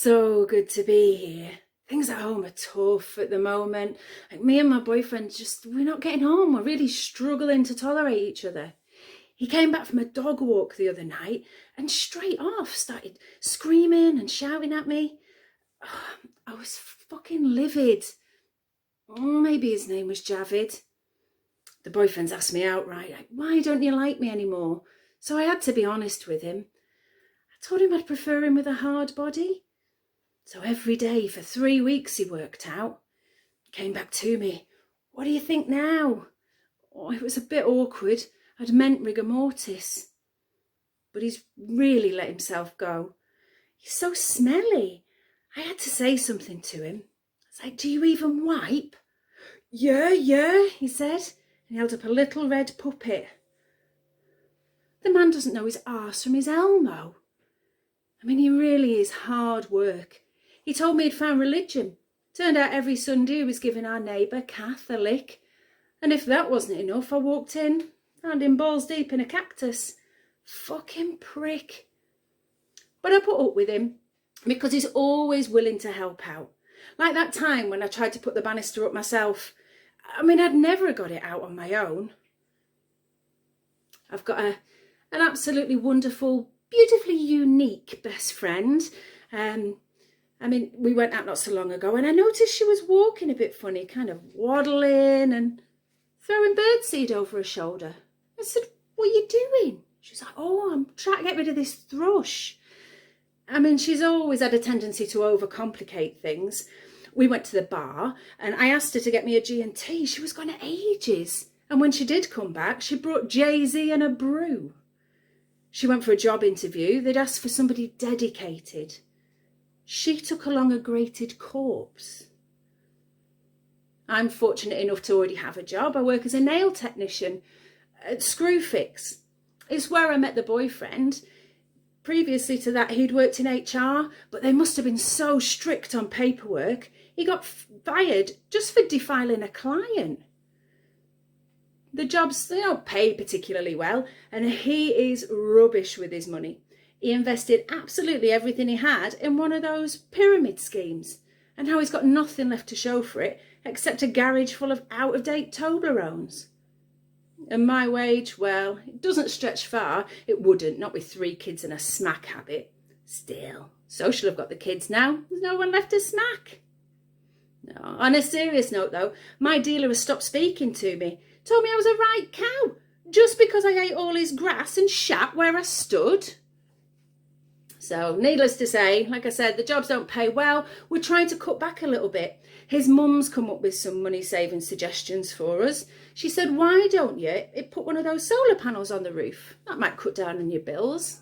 So good to be here. Things at home are tough at the moment. Like me and my boyfriend, we're not getting on. We're really struggling to tolerate each other. He came back from a dog walk the other night and straight off started screaming and shouting at me. I was fucking livid. Maybe his name was Javid. The boyfriend's asked me outright, like, why don't you like me anymore? So I had to be honest with him. I told him I'd prefer him with a hard body. So every day for 3 weeks he worked out. Came back to me. What do you think now? Oh, it was a bit awkward. I'd meant rigor mortis. But he's really let himself go. He's so smelly. I had to say something to him. I was like, do you even wipe? Yeah, he said. And he held up a little red puppet. The man doesn't know his arse from his elmo. I mean, he really is hard work. He told me he'd found religion. Turned out every Sunday he was giving our neighbour Kath a lick. And if that wasn't enough, I walked in, found him balls deep in a cactus. Fucking prick. But I put up with him because he's always willing to help out. Like that time when I tried to put the banister up myself. I mean, I'd never got it out on my own. I've got an absolutely wonderful, beautifully unique best friend. We went out not so long ago and I noticed she was walking a bit funny, kind of waddling and throwing birdseed over her shoulder. I said, what are you doing? She was like, oh, I'm trying to get rid of this thrush. I mean, she's always had a tendency to overcomplicate things. We went to the bar and I asked her to get me a G&T. She was gone ages. And when she did come back, she brought Jay-Z and a brew. She went for a job interview. They'd asked for somebody dedicated. She took along a grated corpse. I'm fortunate enough to already have a job. I work as a nail technician at Screwfix. It's where I met the boyfriend. Previously to that, he'd worked in HR, but they must have been so strict on paperwork. He got fired just for defiling a client. The jobs, they don't pay particularly well, and he is rubbish with his money. He invested absolutely everything he had in one of those pyramid schemes, and now he's got nothing left to show for it except a garage full of out-of-date Toblerones. And my wage, well, it doesn't stretch far. It wouldn't, not with 3 kids and a smack habit. Still, Social have got the kids now. There's no one left to smack. No, on a serious note, though, my dealer has stopped speaking to me. Told me I was a right cow, just because I ate all his grass and shat where I stood. So, needless to say, like I said, the jobs don't pay well. We're trying to cut back a little bit. His mum's come up with some money-saving suggestions for us. She said, why don't you put one of those solar panels on the roof? That might cut down on your bills.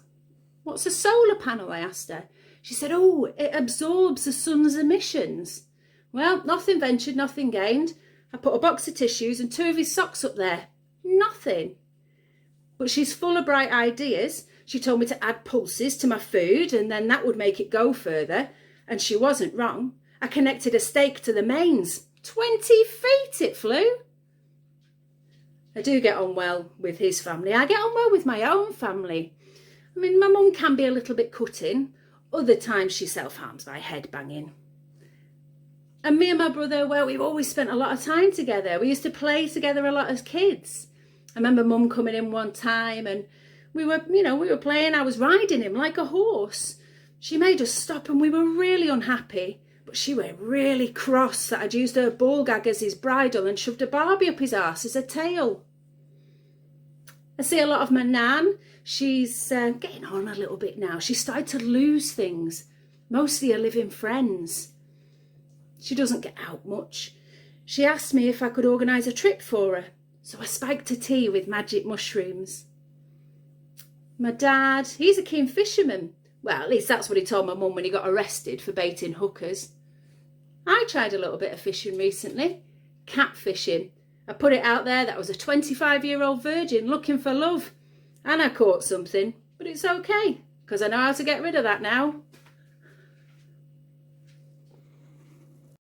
What's a solar panel? I asked her. She said, oh, it absorbs the sun's emissions. Well, nothing ventured, nothing gained. I put a box of tissues and 2 of his socks up there. Nothing. But she's full of bright ideas. She told me to add pulses to my food and then that would make it go further. And she wasn't wrong. I connected a stake to the mains. 20 feet it flew. I do get on well with his family. I get on well with my own family. I mean, my mum can be a little bit cutting. Other times she self-harms by head banging. And me and my brother, well, we've always spent a lot of time together. We used to play together a lot as kids. I remember Mum coming in one time and we were playing. I was riding him like a horse. She made us stop and we were really unhappy. But she went really cross that I'd used her ball gag as his bridle and shoved a Barbie up his arse as a tail. I see a lot of my nan. She's getting on a little bit now. She started to lose things, mostly her living friends. She doesn't get out much. She asked me if I could organise a trip for her. So I spiked a tea with magic mushrooms. My dad, he's a keen fisherman. Well, at least that's what he told my mum when he got arrested for baiting hookers. I tried a little bit of fishing recently. Catfishing. I put it out there that I was a 25-year-old virgin looking for love. And I caught something. But it's okay, because I know how to get rid of that now.